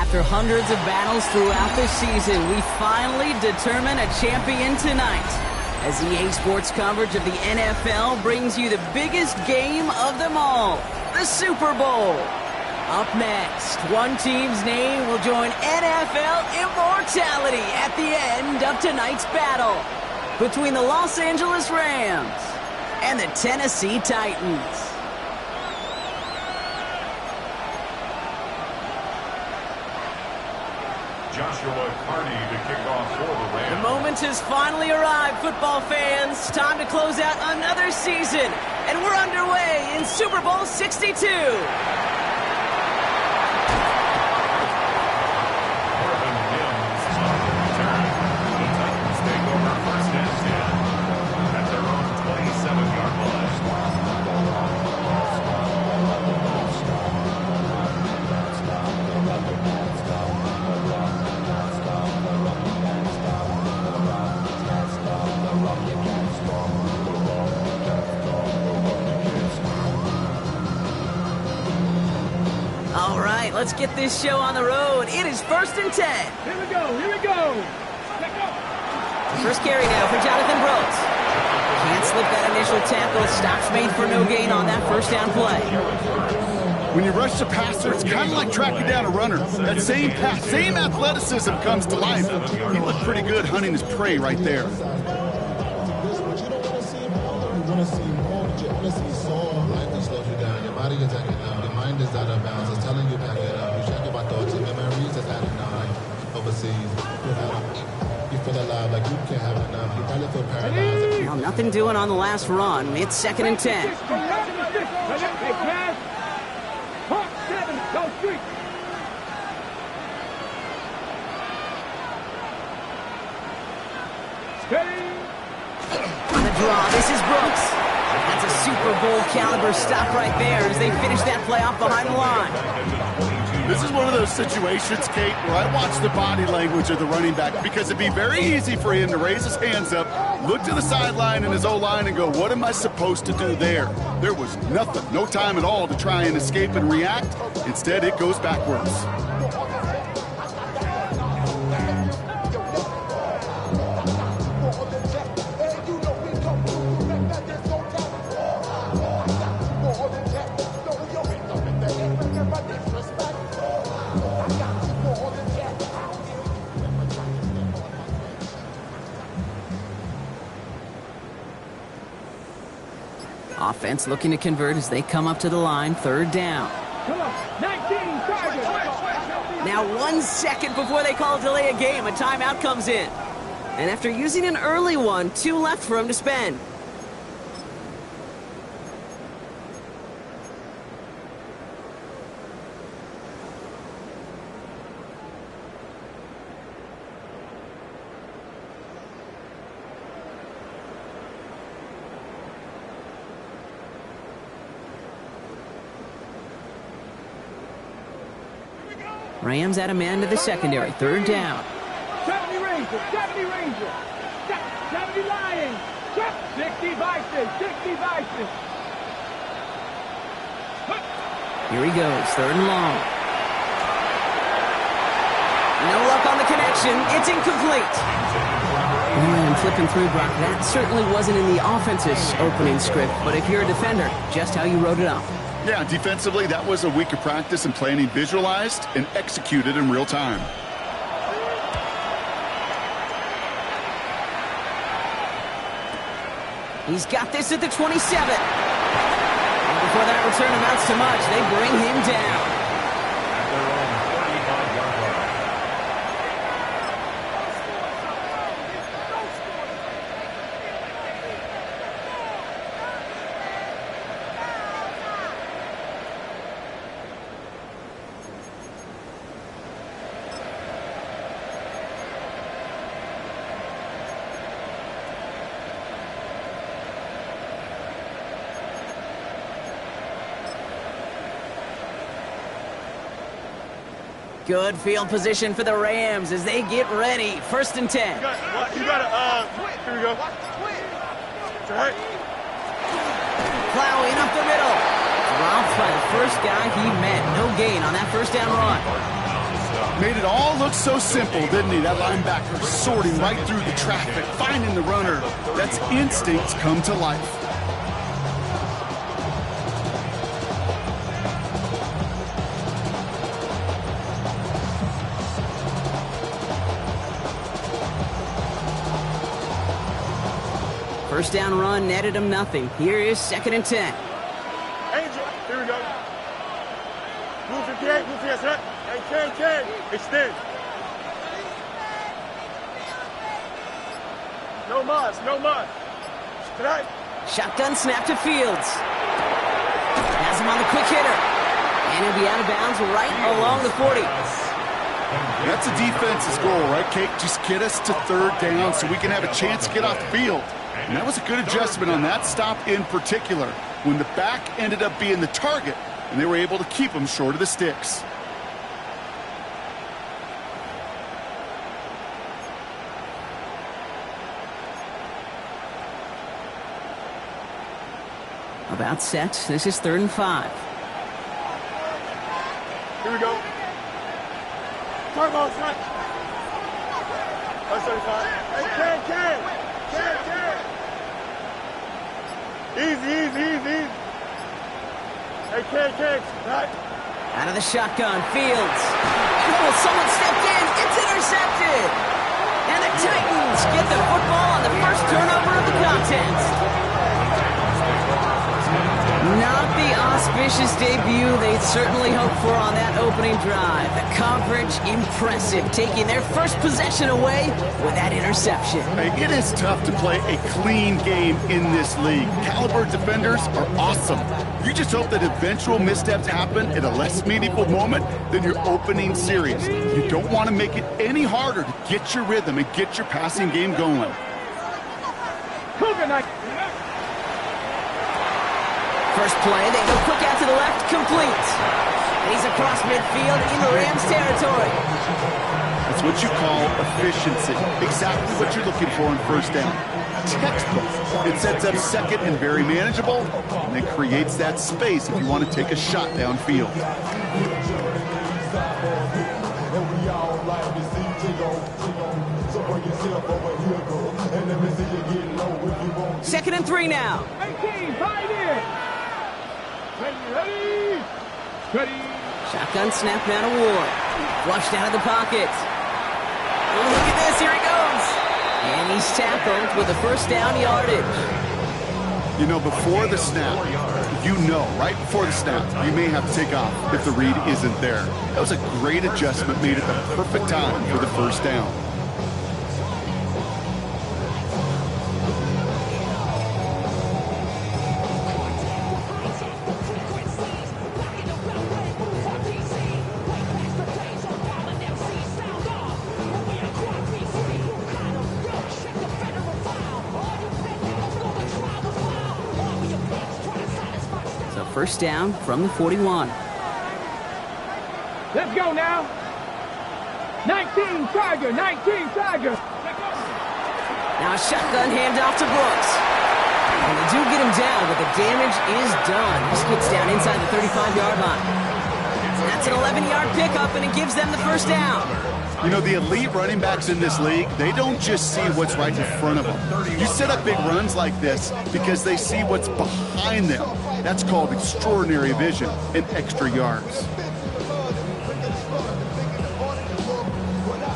After hundreds of battles throughout the season, we finally determine a champion tonight. As EA Sports coverage of the NFL brings you the biggest game of them all, the Super Bowl. Up next, one team's name will join NFL immortality at the end of tonight's battle between the Los Angeles Rams and the Tennessee Titans. Joshua Carney to kick off for the Rams. The moment has finally arrived, football fans. Time to close out another season. And we're underway in Super Bowl 62. Let's get this show on the road. It is 1st and 10. Here we go, here we go. First carry now for Jonathan Brooks. Can't slip that initial tackle. Stops made for no gain on that first down play. When you rush the passer, it's kind of like tracking down a runner. That same pass, same athleticism comes to life. He looked pretty good hunting his prey right there. Is out of bounds. It's telling you back it up. You check my thoughts and memories that's adding on. Overseas, you feel alive like you can't have enough. You probably feel paralyzed. Well, nothing doing on the last run. It's 2nd and 10. On the draw, this is Brooks. That's a Super Bowl caliber stop right there as they finish that play off behind the line. This is one of those situations, Kate, where I watch the body language of the running back because it'd be very easy for him to raise his hands up, look to the sideline and his O-line and go, what am I supposed to do there? There was nothing, no time at all to try and escape and react. Instead, it goes backwards. Offense looking to convert as they come up to the line, 3rd down. Come on, 19 targets. Now 1 second before they call delay a game, a timeout comes in. And after using an early one, 2 left for him to spend. Rams at a man to the secondary, 3rd down. 70 Rangers, 70 Rangers, 70 Lions, 60 Vikings, 60 Vikings. Here he goes, 3rd and long. No luck on the connection, it's incomplete. And flipping through, Brock, that certainly wasn't in the offense's opening script, but if you're a defender, just how you wrote it up. Yeah, defensively, that was a week of practice and planning visualized and executed in real time. He's got this at the 27. And before that return amounts to much, they bring him down. Good field position for the Rams as they get ready. 1st and 10. Here we go. It's all right. Plowing up the middle. Dropped by the first guy he met. No gain on that first down run. Made it all look so simple, didn't he? That linebacker sorting right through the traffic, finding the runner. That's instincts come to life. First down run netted him nothing. Here is 2nd and 10. Angel, here we go. Move your gate, move your set. Hey, K, extend. No mas, no mas. Tonight. Shotgun snap to Fields. Has him on the quick hitter. And he'll be out of bounds right along the 40. That's a defense's goal, right, Kate? Just get us to 3rd down so we can have a chance to get off the field. And that was a good adjustment on that stop in particular, when the back ended up being the target, and they were able to keep him short of the sticks. About set. This is 3rd and 5. Here we go. Turbo, son. That's 35. Hey, K. Easy. Hey, K. Right. Out of the shotgun, Fields. Oh, someone stepped in. It's intercepted. And the Titans get the football on the first turnover of the contest. Not the auspicious debut they'd certainly hoped for on that opening drive. The coverage, impressive, taking their first possession away with that interception. Hey, it is tough to play a clean game in this league. Caliber defenders are awesome. You just hope that eventual missteps happen at a less meaningful moment than your opening series. You don't want to make it any harder to get your rhythm and get your passing game going. Cougar night. First play, they go quick out to the left, complete. And he's across midfield in the Rams territory. That's what you call efficiency. Exactly what you're looking for in 1st down. Textbook. It sets up 2nd and very manageable, and it creates that space if you want to take a shot downfield. 2nd and 3 now. 18, 5 in. Ready. Shotgun snap now to Ward. Flushed out of the pocket. Oh, look at this, here he goes. And he's tackled with a 1st down yardage. You know, before the snap, right before the snap, you may have to take off if the read isn't there. That was a great adjustment made at the perfect time for the 1st down. First down from the 41. Let's go now. 19 Tiger. Now a shotgun handoff to Brooks. And they do get him down, but the damage is done. He skips down inside the 35-yard line. And that's an 11-yard pickup, and it gives them the 1st down. You know, the elite running backs in this league, they don't just see what's right in front of them. You set up big runs like this because they see what's behind them. That's called extraordinary vision and extra yards.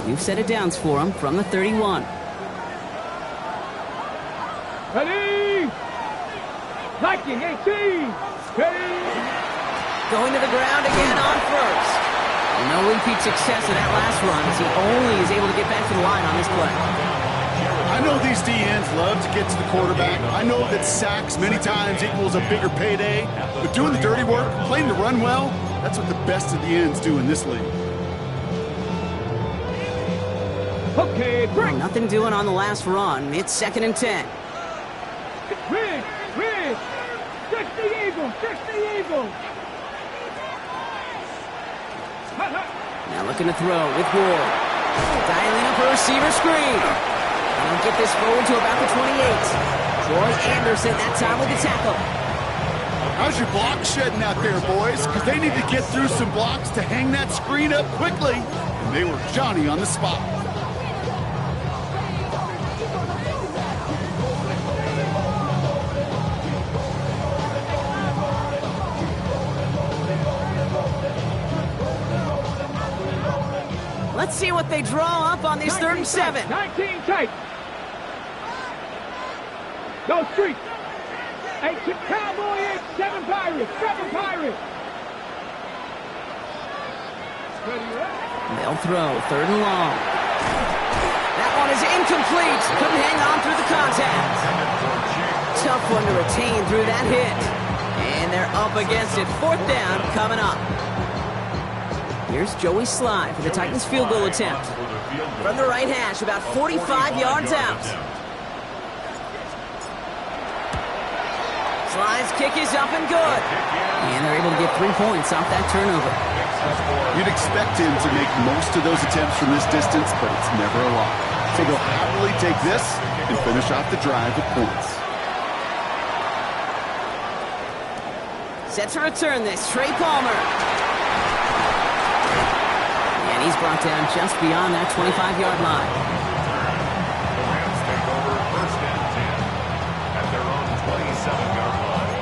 New set of downs for him from the 31. Ready. Liking 18. Ready. Going to the ground again on 1st. And no repeat success in that last run as he only is able to get back to the line on this play. I know these DNs love to get to the quarterback. I know that sacks many times equals a bigger payday. But doing the dirty work, playing to run well, that's what the best of the ends do in this league. Okay, break. Nothing doing on the last run. It's 2nd and 10. Rig. 60 Eagles. Now looking to throw with Ward. Dialing up a receiver screen. And he'll get this forward to about the 28. Troy Anderson that time with the tackle. How's your block shedding out there, boys? Because they need to get through some blocks to hang that screen up quickly. and they were Johnny on the spot. Let's see what they draw up on this 3rd and 7. 19 tight. Go street. 8 Cowboy, 8, 7 Pirates, 7 Pirates. They'll throw 3rd and long. That one is incomplete. Couldn't hang on through the contact. Tough one to retain through that hit. And they're up against it. 4th down coming up. Here's Joey Sly for the Titans field goal attempt. From the right hash, about 45 yards out. Sly's kick is up and good. And they're able to get 3 points off that turnover. You'd expect him to make most of those attempts from this distance, but it's never a lot. So they'll happily take this and finish off the drive with points. Set to return this, Trey Palmer. And he's brought down just beyond that 25-yard line. The Rams take over 1st and 10 at their own 27-yard line.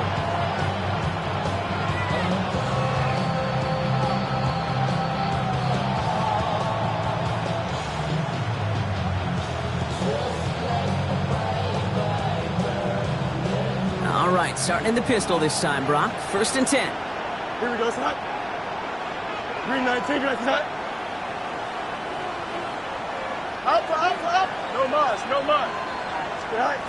All right, starting in the pistol this time, Brock. 1st and 10. Here we go, it's hot. 319, it's hot. Up. No mas, no mas. Stay high.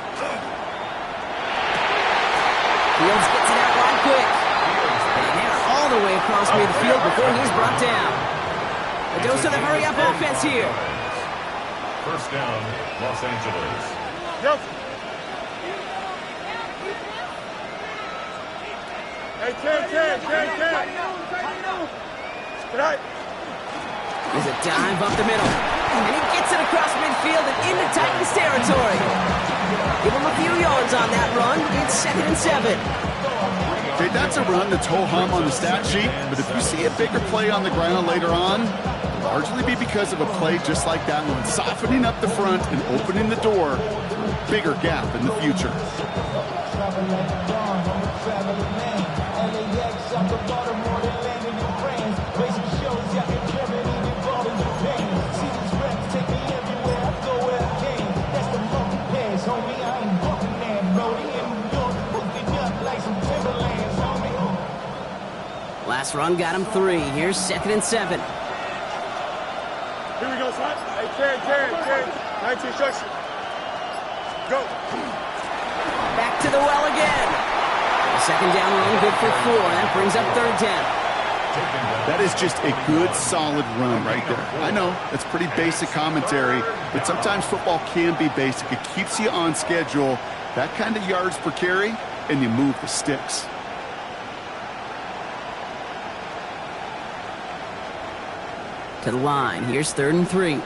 Fields gets it out right quick. And they're all the way across midfield before he's brought down. A dose of the hurry-up offense here. 1st down, Los Angeles. Yep. Hey, 10. Stay high. There's a dive up the middle. And he gets it across midfield and into Titans territory. Give him a few yards on that run. It's 2nd and 7. Okay, that's a run that's ho-hum on the stat sheet, but if you see a bigger play on the ground later on, it'll largely be because of a play just like that one, softening up the front and opening the door for a bigger gap in the future. Last run got him 3. Here's 2nd and 7. Here we go, Slots. Hey, 10. 19 structure. Go. Back to the well again. A 2nd down run, good for 4. That brings up 3rd down. That is just a good, solid run right there. I know, that's pretty basic commentary, but sometimes football can be basic. It keeps you on schedule, that kind of yards per carry, and you move the sticks. To the line. Here's 3rd and 3. Here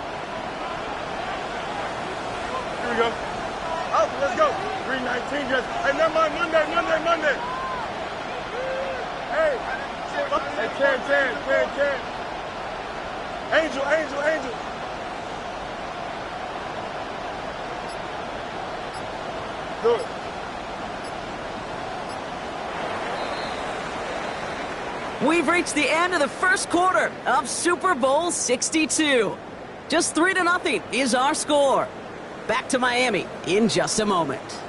we go. Out, let's go. 319 just. Hey, never mind. Monday. Hey. Hey, 10. Angel. Do it. We've reached the end of the 1st quarter of Super Bowl 62. Just 3-0 is our score. Back to Miami in just a moment.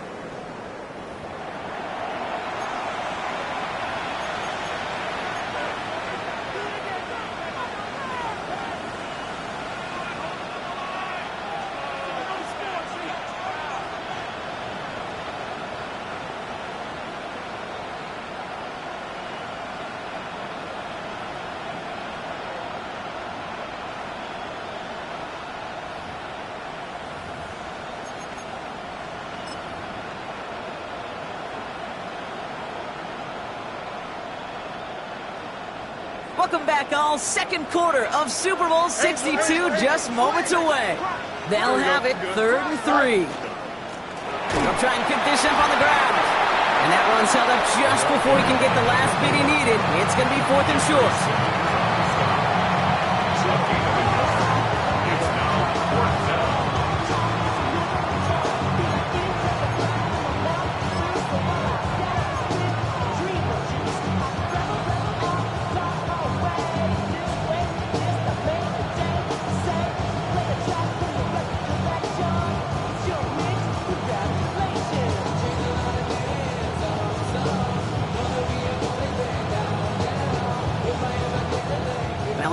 Welcome back, all. 2nd quarter of Super Bowl 62 just moments away. They'll have it 3rd and 3. They'll try and pick this up on the ground. And that one's held up just before he can get the last bit he needed. It's going to be 4th and short.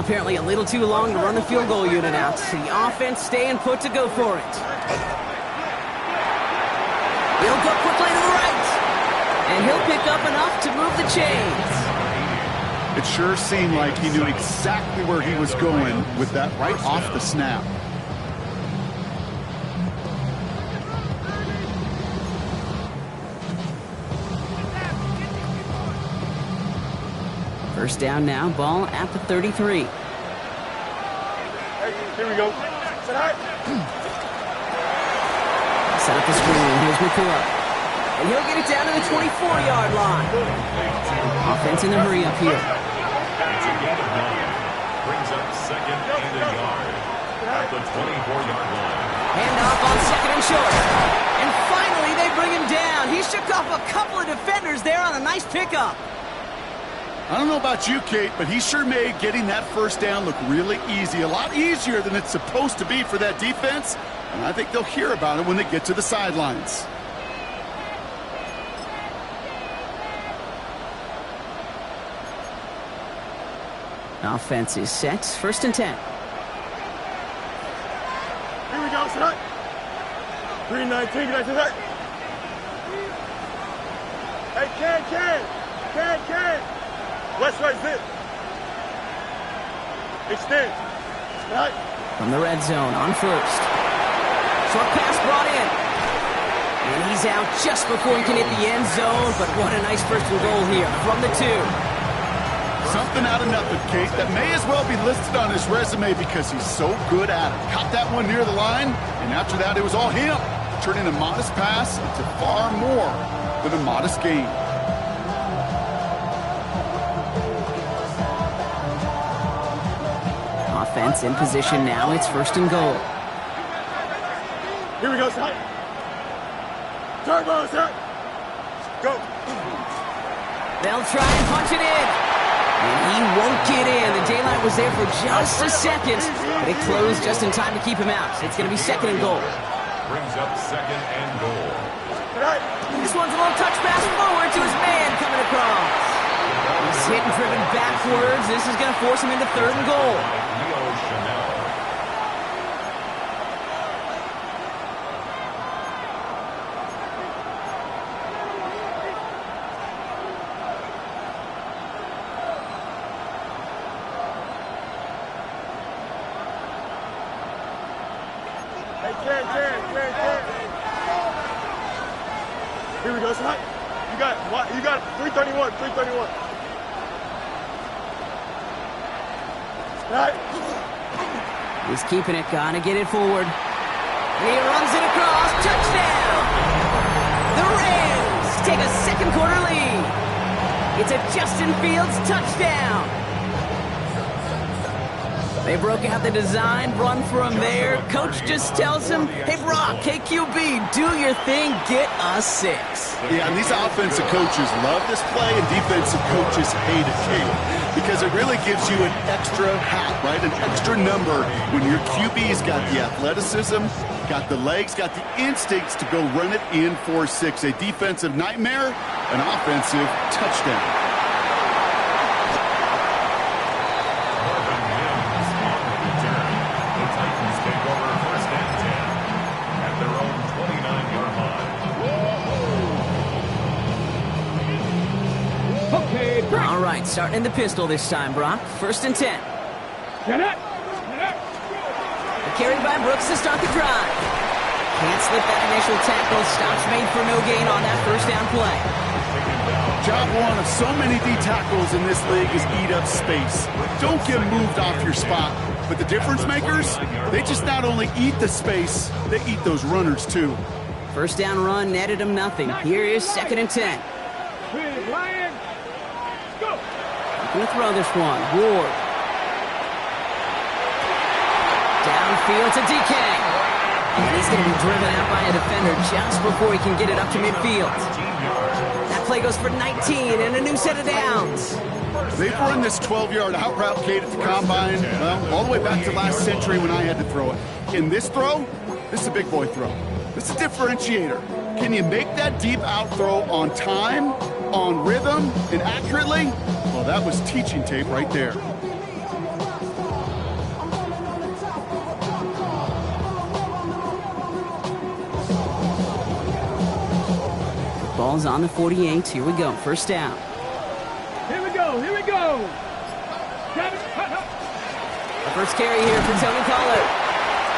Well, apparently a little too long to run the field goal unit out. The offense staying put to go for it. He'll go quickly to the right. And he'll pick up enough to move the chains. It sure seemed like he knew exactly where he was going with that right off the snap. First down now, ball at the 33. Hey, here we go. Set high. Set up the screen. Here's McCoy. And he'll get it down to the 24-yard line. Offense in the hurry up here. It's a gain of 9. Brings up second and a yard at the 24-yard line. Handoff on second and short. And finally, they bring him down. He shook off a couple of defenders there on a nice pickup. I don't know about you, Kate, but he sure made getting that first down look really easy. A lot easier than it's supposed to be for that defense. And I think they'll hear about it when they get to the sidelines. Offense is set. First and 10. Here we go. Set high. 3-19. Get that to that. Hey, Can. West right zip. Extend. Right. From the red zone on first. Short pass brought in. And he's out just before he can hit the end zone. But what a nice first and goal here from the 2. Something out of nothing, Kate, that may as well be listed on his resume because he's so good at it. Caught that one near the line, and after that it was all him, turning a modest pass into far more than a modest gain. Offense in position now. It's first and goal. Here we go, son. Turbo, sir. Go. They'll try and punch it in. And he won't get in. The daylight was there for just a second, but it closed just in time to keep him out. It's going to be second and goal. Brings up second and goal. This one's a little touch pass forward to his man coming across. He's hit and driven backwards. This is going to force him into third and goal. Can. Here we go, son. You got 331. Right. He's keeping it. Gotta get it forward. And he runs it across. Touchdown! The Rams take a second quarter lead. It's a Justin Fields touchdown. They broke out the design run for him there. Coach just tells him, hey, Brock, KQB, do your thing, get us 6. Yeah, and these offensive coaches love this play, and defensive coaches hate it, Kate, because it really gives you an extra hat, right? An extra number when your QB's got the athleticism, got the legs, got the instincts to go run it in for 6. A defensive nightmare, an offensive touchdown. All right, starting in the pistol this time, Brock. First and 10. Get it. Carried by Brooks to start the drive. Can't slip that initial tackle. Stops made for no gain on that first down play. Job one of so many D tackles in this league is eat up space. Don't get moved off your spot. But the difference makers, they just not only eat the space, they eat those runners too. First down run netted him nothing. Here is second and 10. Big Lion. Go. Gonna throw this one. Ward. Downfield to DK. And he's going to be driven out by a defender just before he can get it up to midfield. That play goes for 19 and a new set of downs. They've run this 12-yard out route, Kate, at the Combine, well, all the way back to last century when I had to throw it. In this throw, this is a big boy throw. This is a differentiator. Can you make that deep out throw on time, on rhythm, and accurately? Well, that was teaching tape right there. Ball's on the 48. Here we go. First down. Here we go. Here we go. Got it. The first carry here for Tony Pollard.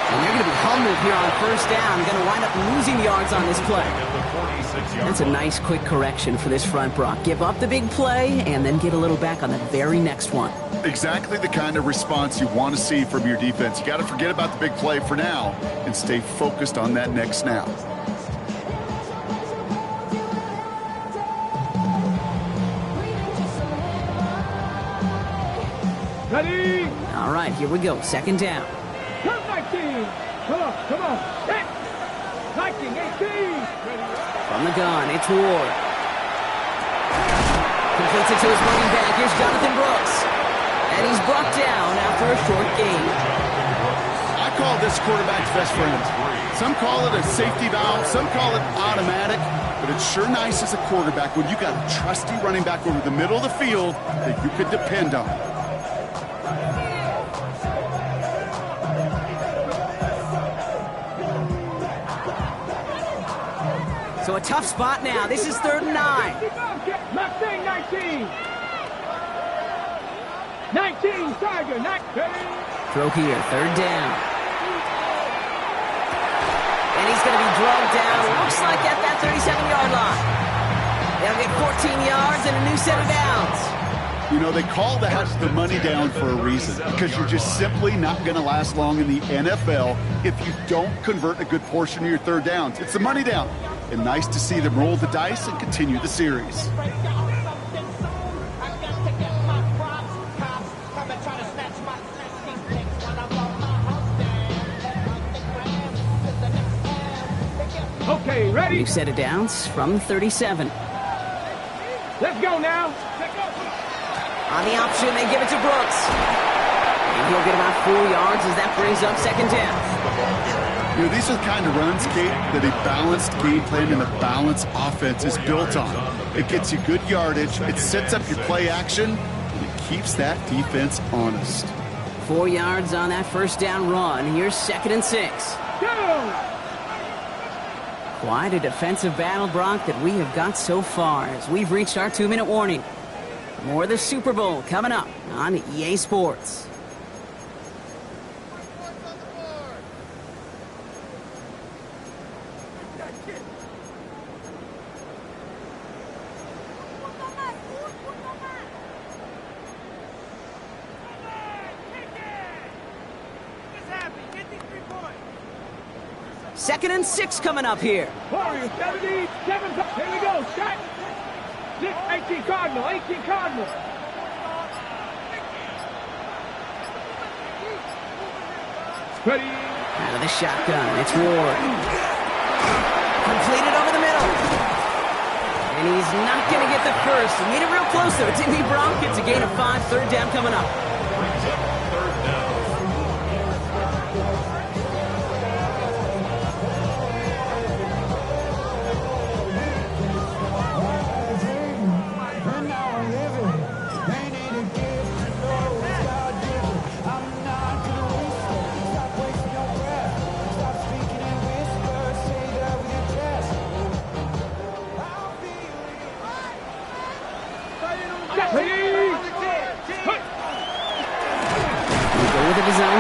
And they're going to be humbled here on first down. Going to wind up losing yards on this play. That's a nice quick correction for this front, Brock. Give up the big play and then get a little back on the very next one. Exactly the kind of response you want to see from your defense. You got to forget about the big play for now and stay focused on that next snap. Ready? All right, here we go. Second down. Come 19. Come on, come on. Hey. 19, 18. From the gun, it's Ward. Completes it to his running back. Here's Jonathan Brooks. And he's brought down after a short gain. I call this quarterback's best friend. Some call it a safety valve, some call it automatic, but it's sure nice as a quarterback when you got a trusty running back over the middle of the field that you could depend on. So a tough spot now. This is 3rd and 9. Not saying 19. 19, Tiger, 19. Throw here, 3rd down. And he's going to be drugged down. Looks like at that 37-yard line. They'll get 14 yards and a new set of downs. You know, they call that the money down for a reason, because you're just simply not going to last long in the NFL if you don't convert a good portion of your 3rd downs. It's the money down. And nice to see them roll the dice and continue the series. Okay, ready? New set of downs from 37. Let's go now. On the option, they give it to Brooks. And he'll get about 4 yards as that brings up 2nd down. You know, these are the kind of runs, Kate, that a balanced game plan and a balanced offense is built on. It gets you good yardage, it sets up your play action, and it keeps that defense honest. 4 yards on that first down run. Here's 2nd and 6. Go! Quite a defensive battle, Brock, that we have got so far as we've reached our 2-minute warning. More of the Super Bowl coming up on EA Sports. Second and 6 coming up here. Warriors, 77. Here we go. Shot. 18 Cardinal. 18 Cardinal. Ready. Out of the shotgun. It's Ward. Completed over the middle. And he's not going to get the first. He made it real close, though. Didn't he, Bronk? It's a gain of 5. 3rd down coming up.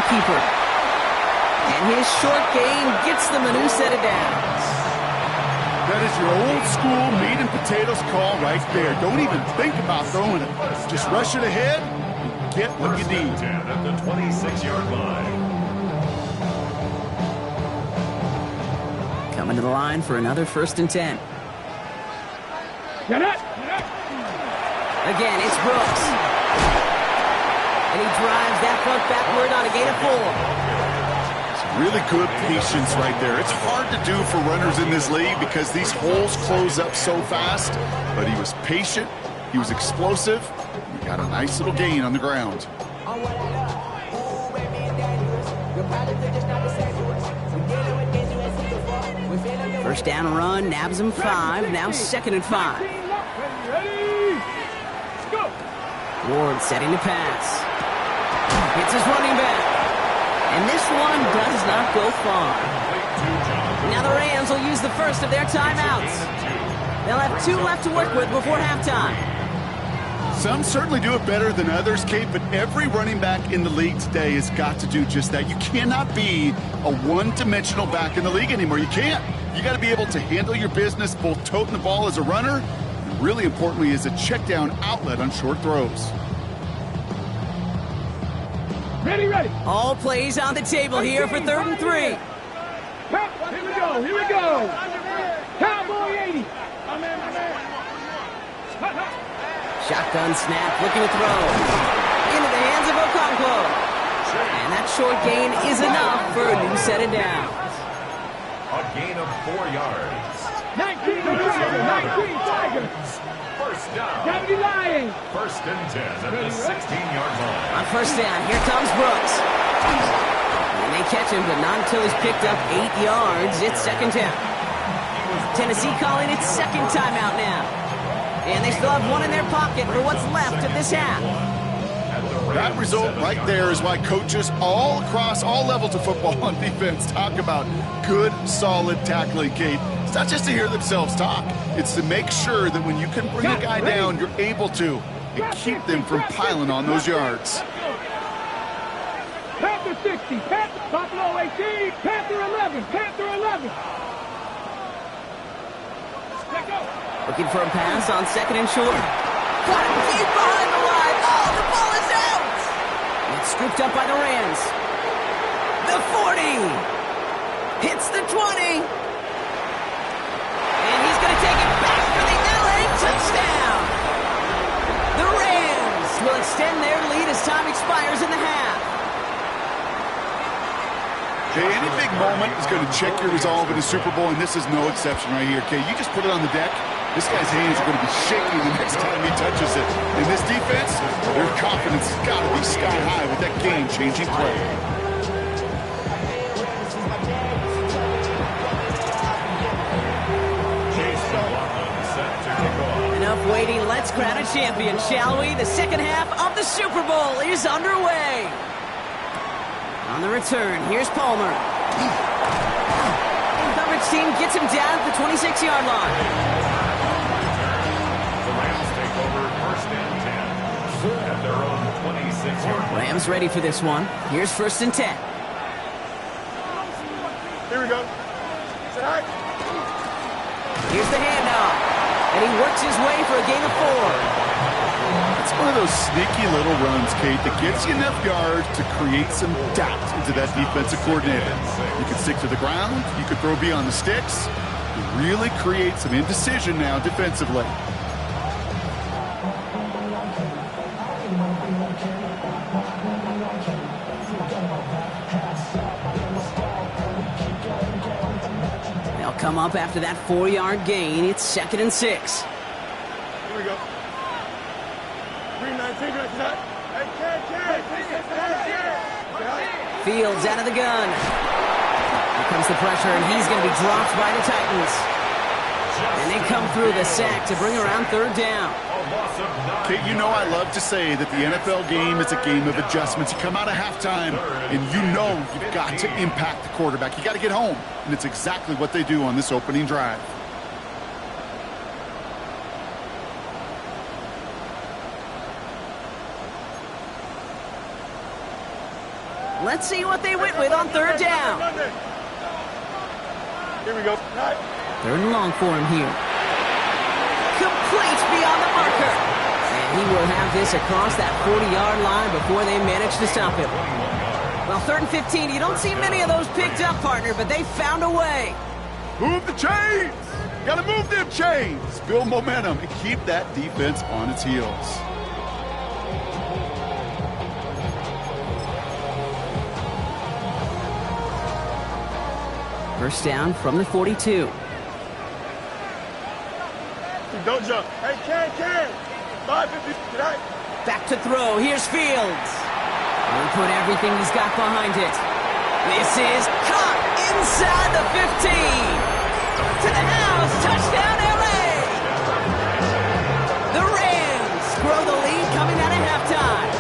Keeper. And his short gain gets them a new set of downs. That is your old school meat and potatoes call right there. Don't even think about throwing it. Just rush it ahead and get what you need. 10 at the 26-yard line. Coming to the line for another 1st and 10. Get it. Again, it's Brooks. And he drives that front backward on a gain of 4. Some really good patience right there. It's hard to do for runners in this league because these holes close up so fast. But he was patient, he was explosive, and he got a nice little gain on the ground. First down run, nabs him 5, now 2nd and 5. Ready. Go. Ward setting to pass. Hits his running back. And this one does not go far. Now the Rams will use the first of their timeouts. They'll have 2 left to work with before halftime. Some certainly do it better than others, Kate, but every running back in the league today has got to do just that. You cannot be a one-dimensional back in the league anymore. You can't. You got to be able to handle your business, both toting the ball as a runner, and really importantly as a check-down outlet on short throws. Ready, ready. All plays on the table here for 3rd and 3. Here we go, here we go. Cowboy 80. Shotgun snap, looking to throw. Into the hands of Okonkwo. And that short gain is enough for a new set of downs. A gain of 4 yards. 19 Tigers. First down. Deputy Lying. 1st and 10 at the 16-yard line. On first down, here comes Brooks. And they catch him, but not until he's picked up 8 yards. It's 2nd down. Tennessee calling its 2nd timeout now. And they still have 1 in their pocket for what's left of this half. That result right there is why coaches all across all levels of football on defense talk about good, solid tackling, Kate. It's not just to hear themselves talk. It's to make sure that when you can bring a guy down, you're able to and keep them from piling on those yards. Panther 60, Buffalo 18, Panther 11, Panther 11. Let's go. Looking for a pass on 2nd and short. Got him deep behind the line. Oh, the ball is out. It's scooped up by the Rams. The 40. Hits the 20. And he's going to take it back for the LA touchdown. The Rams will extend their lead as time expires in the half. Okay, any big moment is going to check your resolve in a Super Bowl, and this is no exception right here. Okay, you just put it on the deck. This guy's hands are going to be shaking the next time he touches it. In this defense, their confidence has got to be sky high with that game-changing play. Enough waiting. Let's crown a champion, shall we? The 2nd half of the Super Bowl is underway. On the return, here's Palmer. The coverage team gets him down at the 26-yard line. The Rams take over 1st and 10 at their own 26-yard line. Rams ready for this one. Here's 1st and 10. Here we go. Say hi. Here's the handoff. And he works his way for a gain of 4. It's one of those sneaky little runs, Kate, that gets you enough yards to create some doubt into that defensive coordinator. You can stick to the ground. You can throw beyond the sticks. You really create some indecision now defensively. They'll come up after that 4-yard gain. It's 2nd and 6. Here we go. 319, Fields out of the gun. Here comes the pressure, and he's going to be dropped by the Titans. And they come through the sack to bring around 3rd down. Kate, you know I love to say that the NFL game is a game of adjustments. You come out of halftime, and you know you've got to impact the quarterback. You got to get home, and it's exactly what they do on this opening drive. Let's see what they went with on 3rd down. Here we go. 3rd and long for him here. Complete beyond the marker. And he will have this across that 40-yard line before they manage to stop him. Well, 3rd and 15, you don't see many of those picked up, partner, but they found a way. Move the chains! Got to move them chains! Build momentum and keep that defense on its heels. First down from the 42. Don't jump. Hey, Ken. 550 tonight. Back to throw. Here's Fields. He'll put everything he's got behind it. This is caught inside the 15. To the house. Touchdown, LA. The Rams grow the lead coming out of halftime.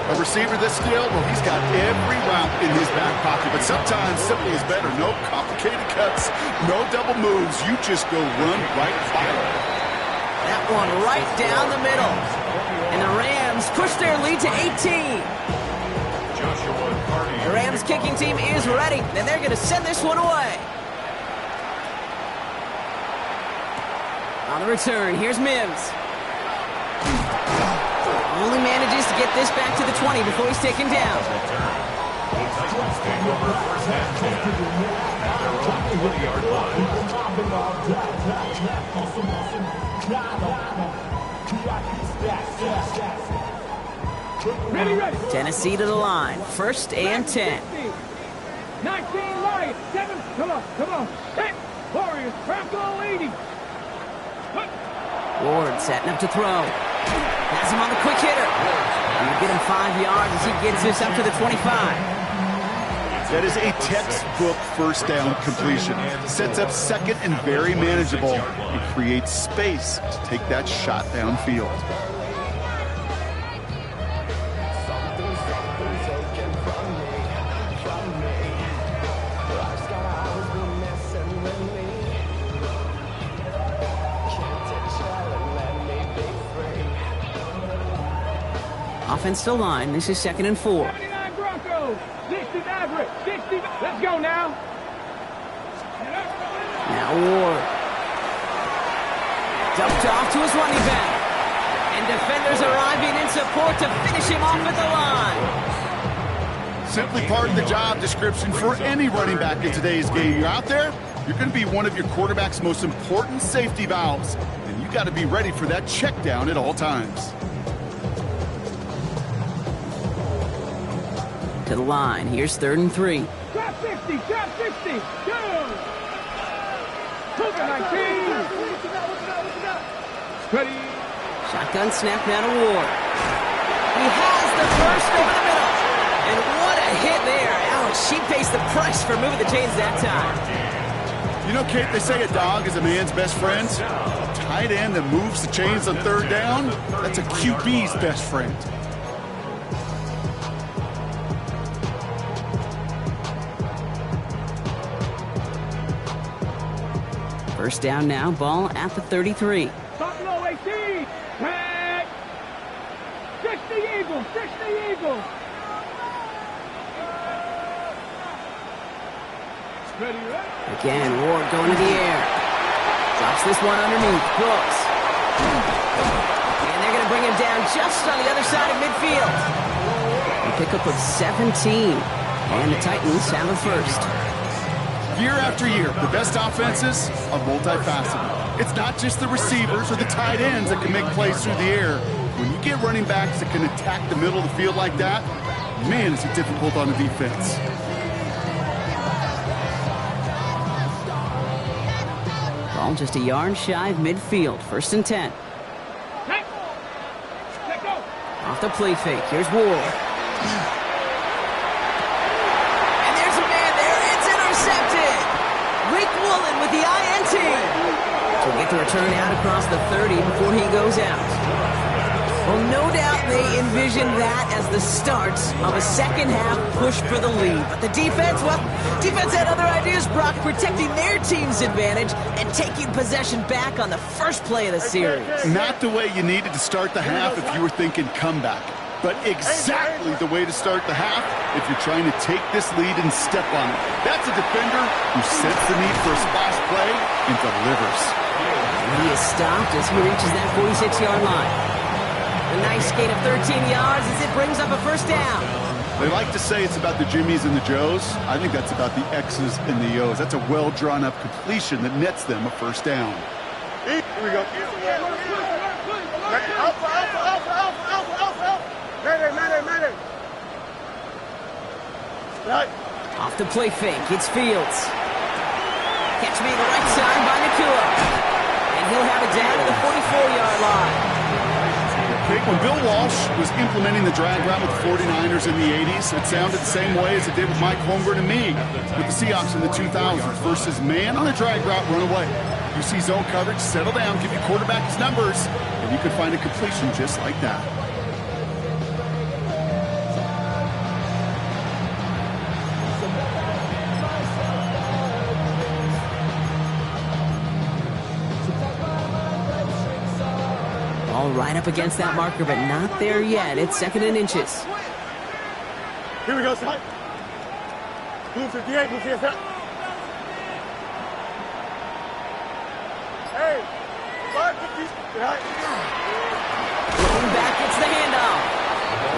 A receiver this skilled, well, he's got every route in his back pocket. But sometimes simple is better. No complicated cuts, no double moves. You just go run right by it. That one right down the middle. And the Rams push their lead to 18. The Rams kicking team is ready, and they're going to send this one away. On the return, here's Mims. Only manages to get this back to the 20 before he's taken down. Tennessee to the line. 1st and 10. 19 Lions, 7. Come on. 10. Warriors, Bronco 80. Ward setting up to throw. Has him on the quick hitter. And you get him 5 yards as he gets this up to the 25. That is a textbook first down completion. Sets up second and very manageable. It creates space to take that shot downfield. Offense to line. This is 2nd and 4. 79 Broncos. 60 Maverick. 60. Let's go now. Now Ward. Dumped off to his running back. And defenders arriving in support to finish him off at the line. Simply part of the job description for any running back in today's game. You're out there, you're going to be one of your quarterback's most important safety valves. And you got to be ready for that check down at all times. To the line. Here's 3rd and 3. Drop 60. Drop 60. Go. Cougar 19. Ready. Shotgun snap now to Ward. He has the first over the middle. And what a hit there. Ouch, she pays the price for moving the chains that time. You know, Kate, they say a dog is a man's best friend. A tight end that moves the chains on 3rd down, that's a QB's best friend. First down now, ball at the 33. Buffalo 18. Tag. 60 Eagles. 60 Eagles. Ready, right? Again, Ward going to the air. Drops this one underneath. Brooks. And they're going to bring him down just on the other side of midfield. A pickup of 17. And the Titans have a first. Year after year, the best offenses are multifaceted. It's not just the receivers or the tight ends that can make plays through the air. When you get running backs that can attack the middle of the field like that, man, is it difficult on the defense. Ball just a yard shy of midfield. 1st and 10. Off the play fake. Here's Ward. With the INT. So we'll get the return out across the 30 before he goes out. Well, no doubt they envision that as the start of a second-half push for the lead. But the defense, well, defense had other ideas, Brock, protecting their team's advantage and taking possession back on the first play of the series. Not the way you needed to start the half if you were thinking comeback. But exactly the way to start the half if you're trying to take this lead and step on it. That's a defender who sets the need for a splash play and delivers. And he is stopped as he reaches that 46-yard line. A nice gain of 13 yards as it brings up a first down. They like to say it's about the Jimmies and the Joes. I think that's about the X's and the O's. That's a well-drawn-up completion that nets them a first down. Here we go. Man. Right. Off the play fake, it's Fields. Catch me to the right side by Nakua. And he'll have it down to the 44-yard line. When Bill Walsh was implementing the drag route with the 49ers in the 80s, it sounded the same way as it did with Mike Holmgren and me with the Seahawks in the 2000s versus man on a drag route, run away. You see zone coverage, settle down, give your quarterback his numbers, and you can find a completion just like that. All right up against that marker, but not there yet. It's 2nd and inches. Here we go, son. Blue 58, blue 58. Hey, 550. Looking back, it's the handoff.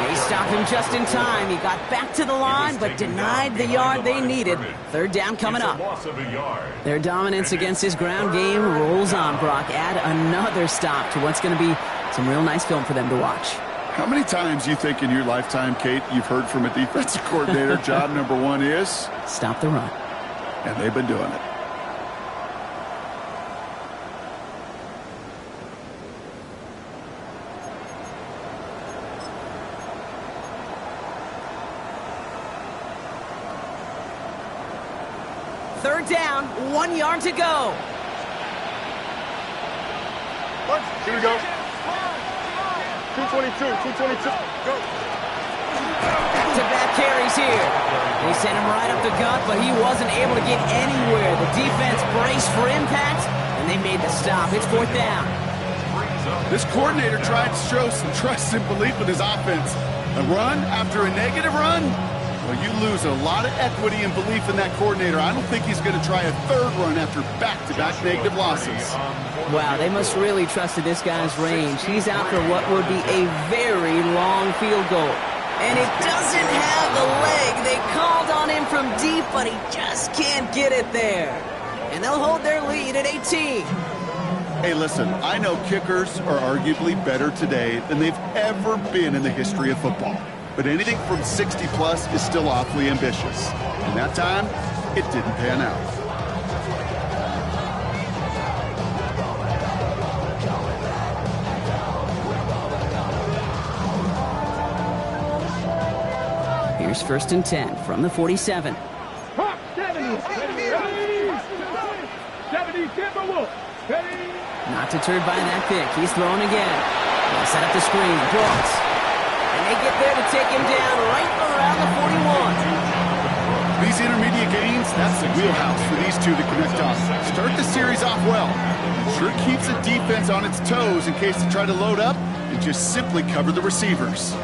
They stopped him just in time. He got back to the line, but denied the yard they needed. 3rd down coming up. Their dominance against his ground game rolls on, Brock. Add another stop to what's going to be some real nice film for them to watch. How many times do you think in your lifetime, Kate, you've heard from a defensive coordinator, job number 1 is? Stop the run. And they've been doing it. Third down, 1 yard to go. Here we go. 222, 222. Go. Back-to-back carries here. They sent him right up the gut, but he wasn't able to get anywhere. The defense braced for impact, and they made the stop. It's 4th down. This coordinator tried to show some trust and belief in his offense. A run after a negative run? Well, you lose a lot of equity and belief in that coordinator. I don't think he's going to try a 3rd run after back-to-back negative losses. Wow, they must really trust this guy's range. He's out for what would be a very long field goal. And it doesn't have the leg. They called on him from deep, but he just can't get it there. And they'll hold their lead at 18. Hey, listen, I know kickers are arguably better today than they've ever been in the history of football. But anything from 60-plus is still awfully ambitious. And that time, it didn't pan out. Here's 1st and 10 from the 47. Hawk 70. 70 Timberwolves. Not deterred by that pick. He's throwing again. They'll set up the screen. Brooks. And they get there to take him down right around the 41. These intermediate gains, that's the wheelhouse for these two to connect on. Start the series off well. It sure keeps the defense on its toes in case they try to load up and just simply cover the receivers.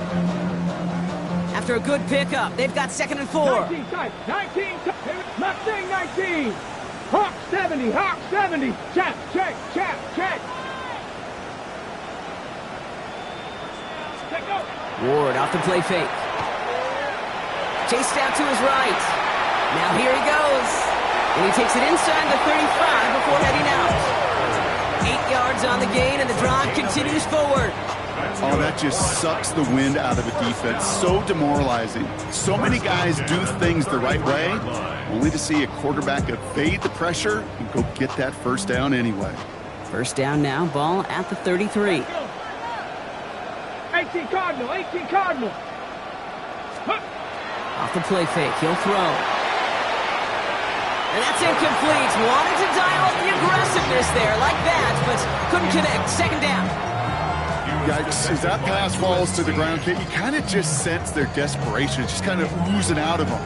After a good pickup, they've got 2nd and 4. 19 type. 19 type. Mustang 19. Hawk 70. Hawk 70. Check, check, check, check. Check go. Ward off the play fake. Chased out to his right. Now here he goes. And he takes it inside the 35 before heading out. 8 yards on the gain, and the drive continues forward. Oh, that just sucks the wind out of a defense. So demoralizing. So many guys do things the right way, only to see a quarterback evade the pressure and go get that 1st down anyway. 1st down now, ball at the 33. 18 Cardinal, 18 Cardinal. Off the play fake, he'll throw. And that's incomplete. Wanted to dial up the aggressiveness there like that, but couldn't connect. 2nd down. Yikes, as that pass falls to the ground, Kate, you kind of just sense their desperation. It's just kind of oozing out of them.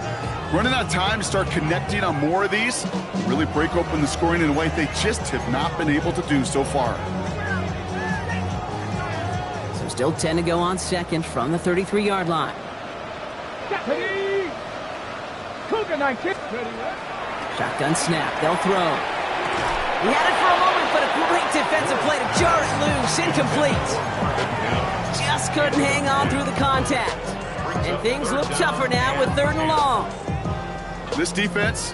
Running out of time to start connecting on more of these, really break open the scoring in a way they just have not been able to do so far. Still 10 to go on 2nd from the 33-yard line. Shotgun snap. They'll throw. He had it for a moment, but a great defensive play to jar it loose. Incomplete. Just couldn't hang on through the contact. And things look tougher now with 3rd and long. This defense,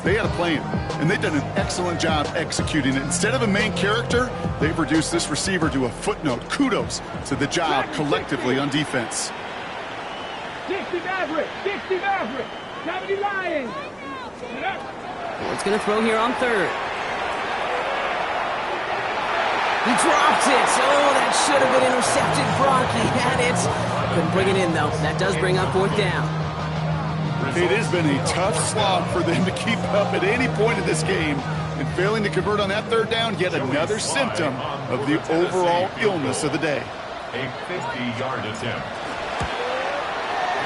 they had a plan, and they've done an excellent job executing it. Instead of a main character, they've reduced this receiver to a footnote. Kudos to the job collectively on defense. 60 Maverick, 60 Maverick, 70 Lions. Ford's going to throw here on 3rd. He dropped it. Oh, that should have been intercepted. Bronchi had it. Couldn't bring it in, though. That does bring up 4th down. It has been a tough slog for them to keep up at any point in this game. And failing to convert on that 3rd down, yet another symptom of the overall illness of the day. A 50-yard attempt.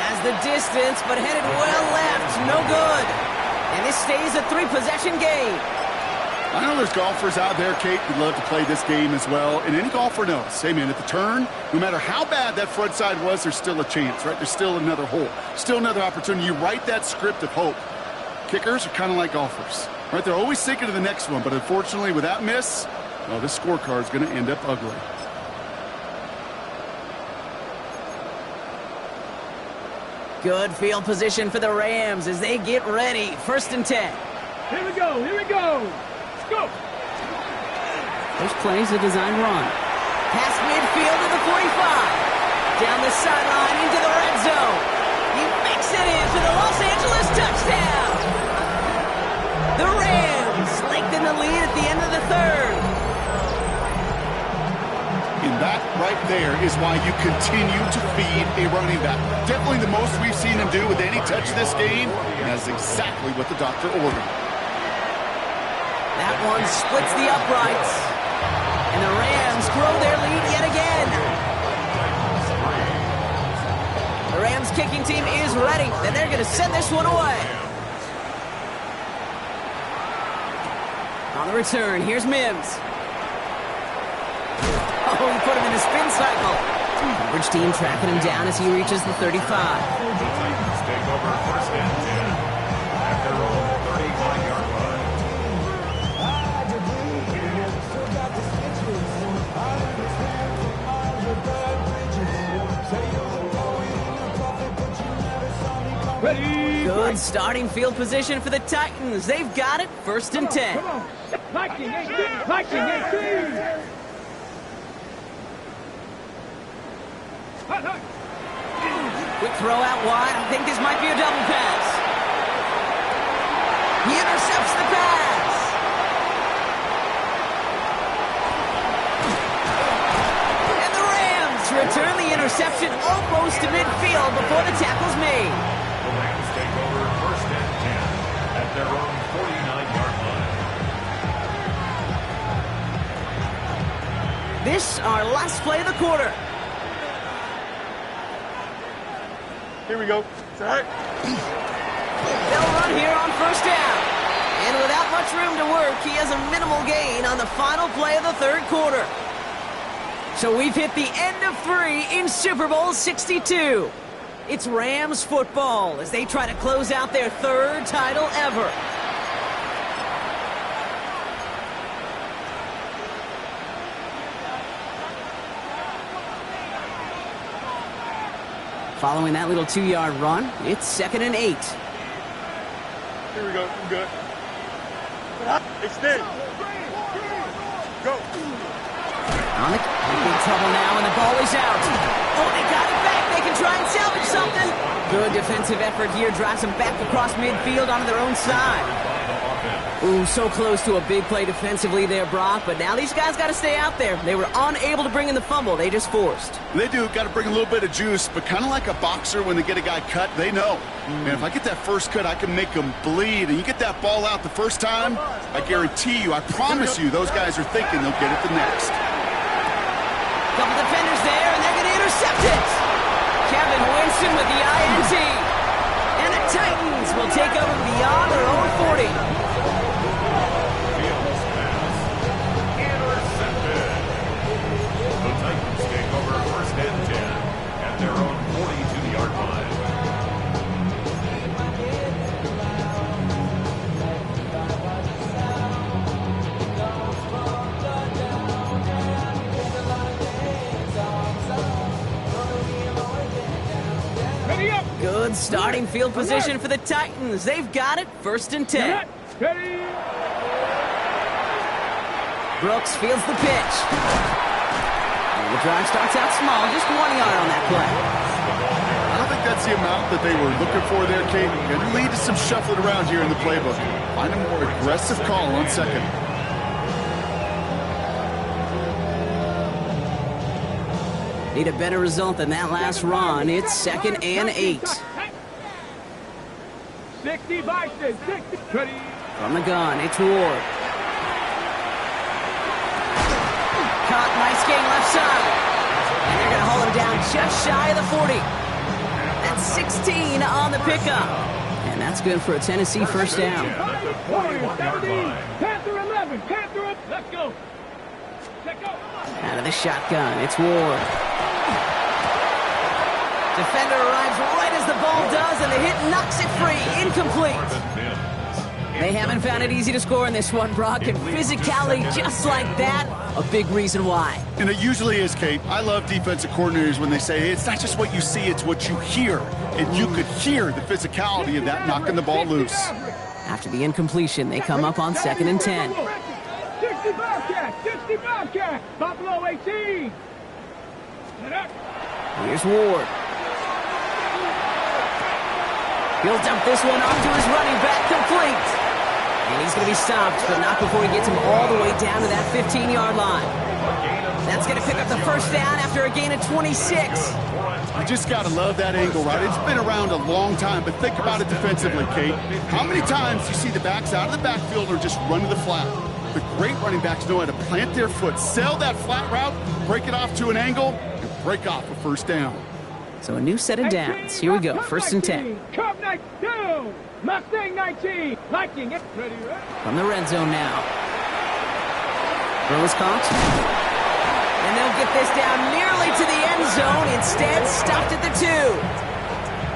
Has the distance, but headed well left. No good. And this stays a 3-possession game. I know there's golfers out there, Kate, who'd love to play this game as well. And any golfer knows, hey, man, at the turn, no matter how bad that front side was, there's still a chance, right? There's still another hole, still another opportunity. You write that script of hope. Kickers are kind of like golfers, right? They're always thinking of the next one. But unfortunately, with that miss, well, this scorecard is going to end up ugly. Good field position for the Rams as they get ready. 1st and 10. Here we go, here we go. Let's go. First play is a design run. Past midfield to the 45. Down the sideline into the red zone. He makes it in for the Los Angeles touchdown. The Rams lengthen the lead at the end of the 3rd. And that right there is why you continue to feed a running back. Definitely the most we've seen him do with any touch this game. And that's exactly what the doctor ordered. That one splits the uprights. And the Rams grow their lead yet again. The Rams kicking team is ready, and they're going to send this one away. On the return, here's Mims. Oh, he put him in a spin cycle. Coverage team tracking him down as he reaches the 35. The Titans take over 1st and 10 at their own 35-yard line. Ready. Good starting field position for the Titans. They've got it. 1st and 10. Come on. Viking 18. Viking 18. Hut, hut. Quick throw out wide. I think this might be a double pass. He intercepts the pass. And the Rams return the interception almost to midfield before the tackle's made. The Rams take over 1st and 10 at their own 49-yard line. This our last play of the quarter. Here we go. Set. They'll run here on 1st down. And without much room to work, he has a minimal gain on the final play of the 3rd quarter. So we've hit the end of 3 in Super Bowl 62. It's Rams football as they try to close out their 3rd title ever. Following that little 2-yard run, it's 2nd and 8. Here we go. I'm good. Extend. Go. On the big trouble now, and the ball is out. Oh, they got it back. They can try and salvage something. Good defensive effort here. Drives them back across midfield onto their own side. Ooh, so close to a big play defensively there, Brock. But now these guys got to stay out there. They were unable to bring in the fumble. They just forced. They do. Got to bring a little bit of juice, but kind of like a boxer when they get a guy cut, they know. Man, if I get that first cut, I can make them bleed. And you get that ball out the first time, I guarantee you, I promise you, those guys are thinking they'll get it the next. Couple defenders there, and they're going to intercept it. Kevin Winston with the INT. And the Titans will take over beyond their own 40. Good starting field position for the Titans. They've got it. 1st and 10. Ready. Brooks fields the pitch. And the drive starts out small, just 1 yard on that play. I don't think that's the amount that they were looking for there, Kate. It lead to some shuffling around here in the playbook. Find a more aggressive call on 2nd. Need a better result than that last run. It's 2nd and 8. 60 Bison, 60. Ready. From the gun, it's Ward. Caught, nice gain left side. And they're going to hold him down just shy of the 40. That's 16 on the pickup. And that's good for a Tennessee 1st down. Warriors 70, Panther 11. Let's go. Check go. Out of the shotgun, it's Ward. Defender arrives right as the ball does, and the hit knocks it free. Incomplete. They haven't found it easy to score in this one, Brock, and physicality just like that, a big reason why. And it usually is, Kate. I love defensive coordinators when they say, hey, it's not just what you see, it's what you hear. And you could hear the physicality of that knocking the ball loose. After the incompletion, they come up on 2nd and 10. 60 Bobcat, 60 Bobcat, Buffalo 18. Set up. Here's Ward. He'll dump this one onto his running back, complete. And he's going to be stopped, but not before he gets him all the way down to that 15-yard line. That's going to pick up the first down after a gain of 26. You just got to love that angle, right? It's been around a long time, but think about it defensively, Kate. How many times do you see the backs out of the backfield or just run to the flat? The great running backs know how to plant their foot, sell that flat route, break it off to an angle, and break off a first down. So a new set of downs. Here we go, 1st and 10. Cub 19, Mustang 19, liking it. Ready, ready. From the red zone now. Throw is caught. And they'll get this down nearly to the end zone. Instead, stopped at the 2.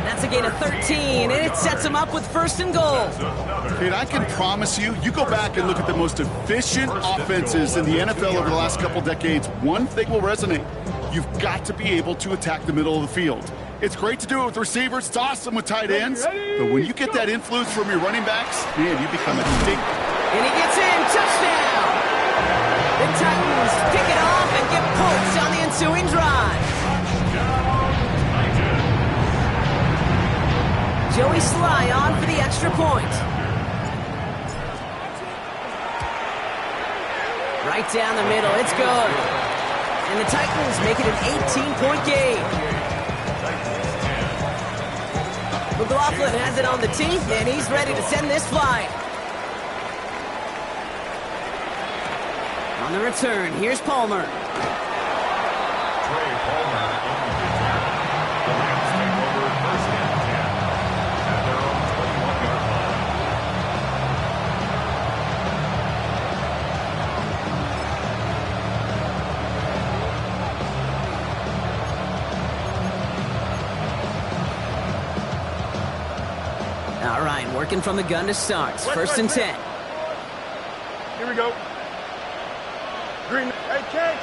That's a gain of 13, and it sets them up with 1st and goal. Kate, I can promise you, you go back and look at the most efficient offenses in the NFL over the last couple decades, one thing will resonate. You've got to be able to attack the middle of the field. It's great to do it with receivers. It's awesome with tight ends. But when you get that influence from your running backs, man, you become a dink. And he gets in. Touchdown. The Titans pick it off and get points on the ensuing drive. Joey Sly on for the extra point. Right down the middle. It's good. And the Titans make it an 18-point game. McLaughlin has it on the tee, and he's ready to send this flying. On the return, here's Palmer. Trey Palmer on the return. The Rams take over 1st and 10 at their own 21-yard line. All right, working from the gun to start. 1st and 10. Here we go. Green. Hey, Ken.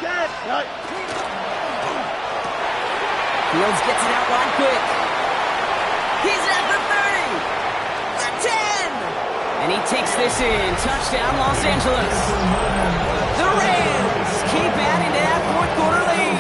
Right. Fields gets it out wide quick. He's at the 30. The 10. And he takes this in. Touchdown, Los Angeles. The Rams keep adding to that 4th quarter lead.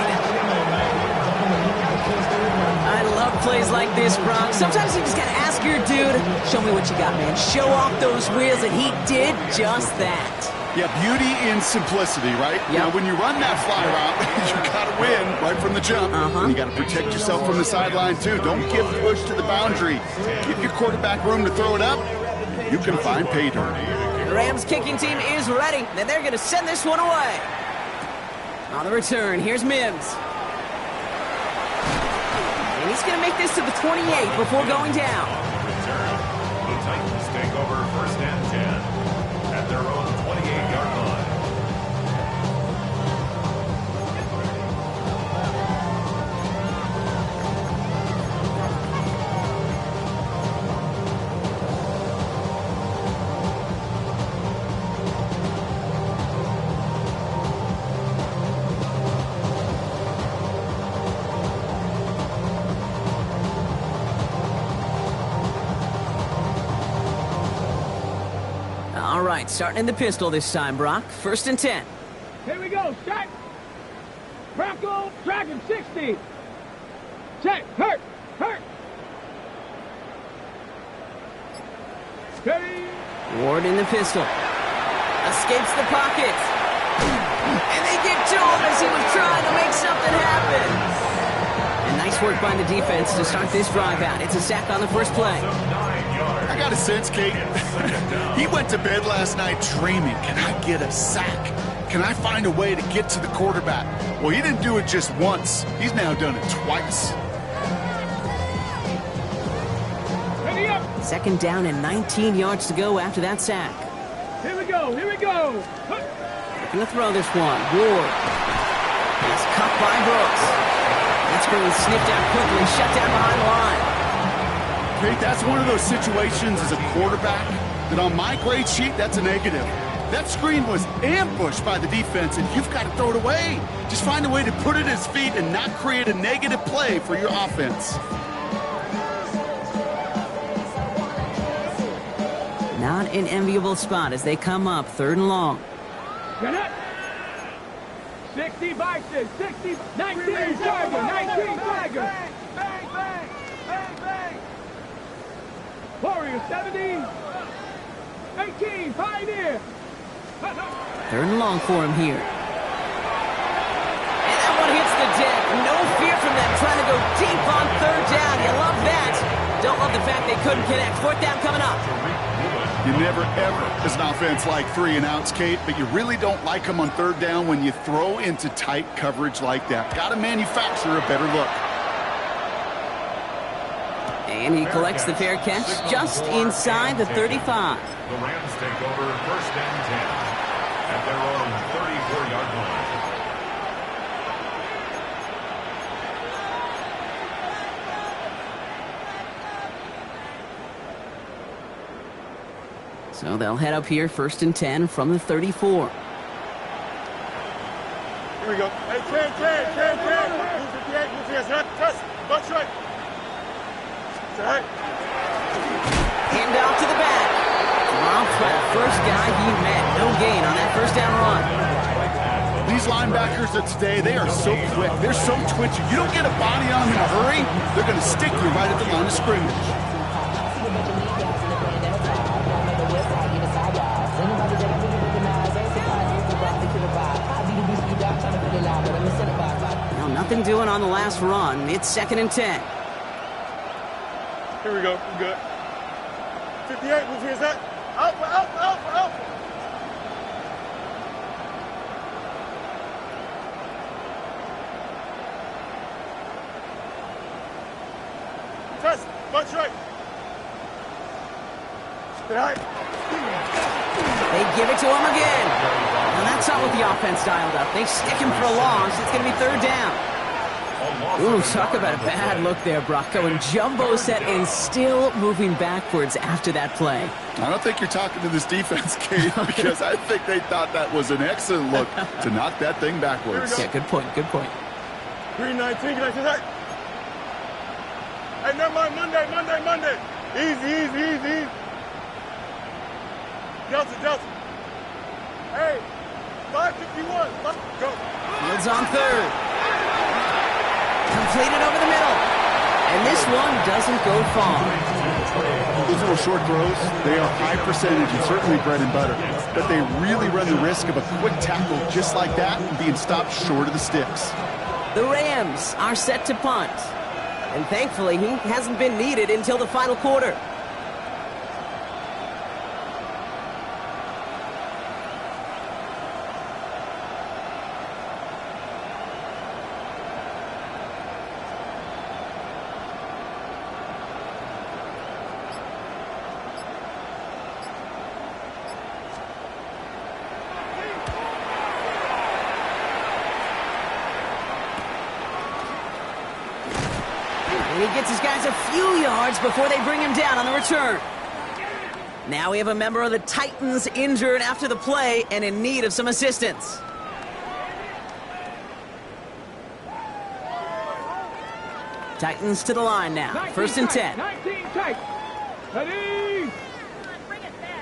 I love plays like this, Brock. Sometimes you just got to ask your dude, show me what you got, man. Show off those wheels, and he did just that. Yeah, beauty in simplicity, right? Yep. Now, when you run that fly route, you got to win right from the jump. And you got to protect yourself from the sideline, too. Don't get pushed to the boundary. Give your quarterback room to throw it up. You can find pay dirt. The Rams kicking team is ready, and they're going to send this one away. On the return, here's Mims. And he's going to make this to the 28 before going down. Return. The Titans take over 1st and 10 at their own 28-yard line. All right, starting in the pistol this time, Brock. 1st and 10. Here we go. Shot. Bronco Dragon 60. Check. Hurt. Steady. Ward in the pistol. Escapes the pocket. And they get to him as he was trying to make something happen. And nice work by the defense to start this drive out. It's a sack on the first play. I got a sense, Kate. He went to bed last night dreaming, can I get a sack? Can I find a way to get to the quarterback? Well, he didn't do it just once. He's now done it twice. Ready up. 2nd down and 19 yards to go after that sack. Here we go. Looking to throw this one. Ward. It's cut by Brooks. That's being sniffed out quickly, shut down behind the line. Okay, that's one of those situations as a quarterback that on my grade sheet, that's a negative. That screen was ambushed by the defense, and you've got to throw it away. Just find a way to put it at his feet and not create a negative play for your offense. Not an enviable spot as they come up 3rd and long. Get it. 60 Bison, 60, 19 Tiger, 19 Tiger. Bang, bang, bang, bang, bang. Warrior 70, 18 Pioneer. 3rd and long for him here. And that one hits the deck. No fear from them trying to go deep on 3rd down. You love that. Don't love the fact they couldn't connect. 4th down coming up. You never, ever, as an offense, like 3 and outs, Kate, but you really don't like them on 3rd down when you throw into tight coverage like that. Got to manufacture a better look. And he collects the fair catch just inside the 35. The Rams take over 1st and 10 at their own 34-yard line. So they'll head up here 1st and 10 from the 34. Here we go. Hey, Ken. Move 58, move 58. Test. Bunch right. Right. Hand out to the back. Dropped by the first guy he met. No gain on that 1st down run. These linebackers of today, they are so quick. They're so twitchy. You don't get a body on them in a hurry, they're going to stick you right at the line of scrimmage. Now nothing doing on the last run. It's 2nd and 10. Here we go. We're good. 58, move his head. Out. Test. Bunch right. Stay high. They give it to him again. Now that's not what the offense dialed up. They stick him for a loss. It's going to be 3rd down. Ooh, talk about a bad look there, Brock. Going jumbo set and still moving backwards after that play. I don't think you're talking to this defense, Kate, because I think they thought that was an excellent look to knock that thing backwards. Yeah, good point. 319, get that. Hey, never mind, Monday. Easy. Delta. Hey, 551, go. Fields on 3rd. Completed over the middle. And this one doesn't go far. Those little short throws, they are high percentage and certainly bread and butter. But they really run the risk of a quick tackle just like that and being stopped short of the sticks. The Rams are set to punt. And thankfully, he hasn't been needed until the final quarter. And he gets his guys a few yards before they bring him down on the return. Now we have a member of the Titans injured after the play and in need of some assistance. Titans to the line now. 1st and 10. 19 Titans. Ready.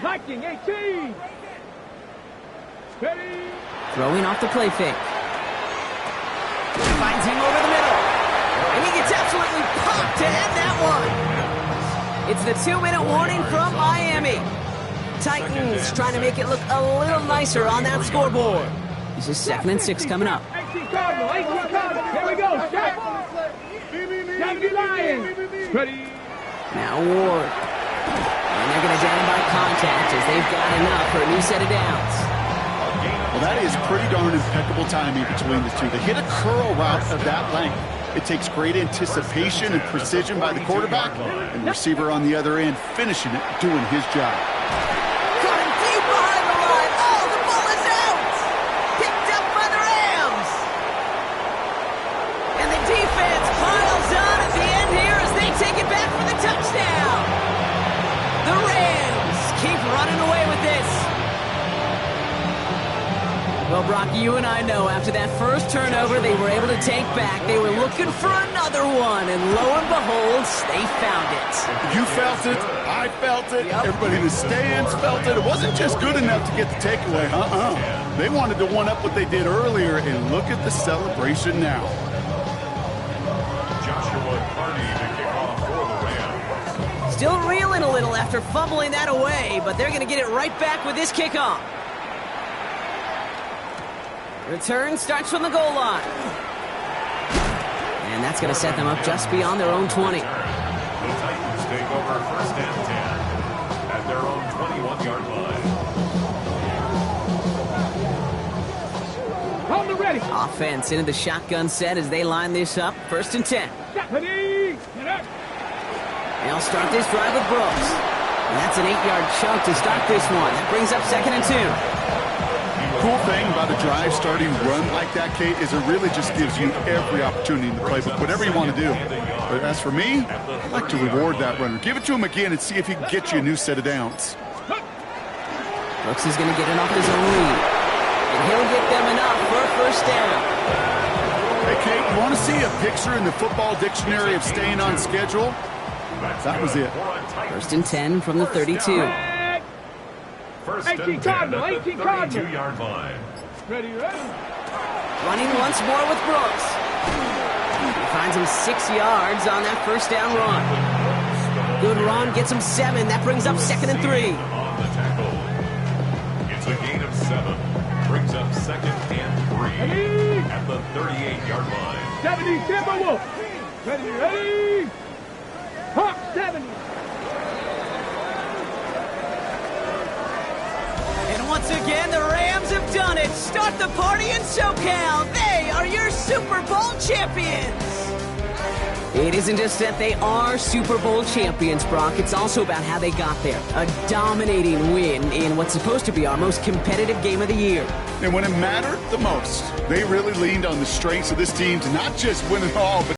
Viking 18. Ready. Throwing off the play fake. Finds him over the middle. And he gets absolutely popped to end that one. It's the 2-minute warning from Miami. Titans trying to make it look a little nicer on that scoreboard. This is 2nd and 6 coming up. 18 Cardinal. Here we go. Shot. 70 Lions. Ready. Now Ward. And they're going to down by contact as they've got enough for a new set of downs. Well, that is pretty darn impeccable timing between the two. They hit a curl route of that length. It takes great anticipation and precision by the quarterback, and the receiver on the other end finishing it, doing his job. Caught him deep behind the line. Oh, the ball is out! Well, Brock, you and I know after that first turnover they were able to take back. They were looking for another one, and lo and behold, they found it. You felt it. I felt it. Yep. Everybody in the stands felt it. It wasn't just good enough to get the takeaway. They wanted to one-up what they did earlier, and look at the celebration now. Still reeling a little after fumbling that away, but they're going to get it right back with this kickoff. Return starts from the goal line. And that's going to set them up just beyond their own 20. The Titans take over first and 10 at their own 21-yard line. Hold it ready. Offense into the shotgun set as they line this up. First and 10. Ready. They'll start this drive with Brooks. And that's an 8-yard chunk to start this one. That brings up second and 2. Cool thing about a drive starting run like that, Kate, is it really just gives you every opportunity in the playbook, whatever you want to do. But as for me, I'd like to reward that runner. Give it to him again and see if he can get you a new set of downs. Brooks is going to get it off his own lead. And he'll get them enough for a first down. Hey, Kate, you want to see a picture in the football dictionary of staying on schedule? That was it. First and 10 from the 32. First and 10 at the 32-yard line. Ready. Running once more with Brooks. He finds him 6 yards on that first down run. Good run, gets him 7. That brings up second and 3. On the tackle. It's a gain of 7. Brings up second and 3 at the 38-yard line. 70, Timberwolf. Ready. Hawk 70. And once again, the Rams have done it. Start the party in SoCal. They are your Super Bowl champions. It isn't just that they are Super Bowl champions, Brock. It's also about how they got there. A dominating win in what's supposed to be our most competitive game of the year. And when it mattered the most, they really leaned on the strengths of this team to not just win it all, but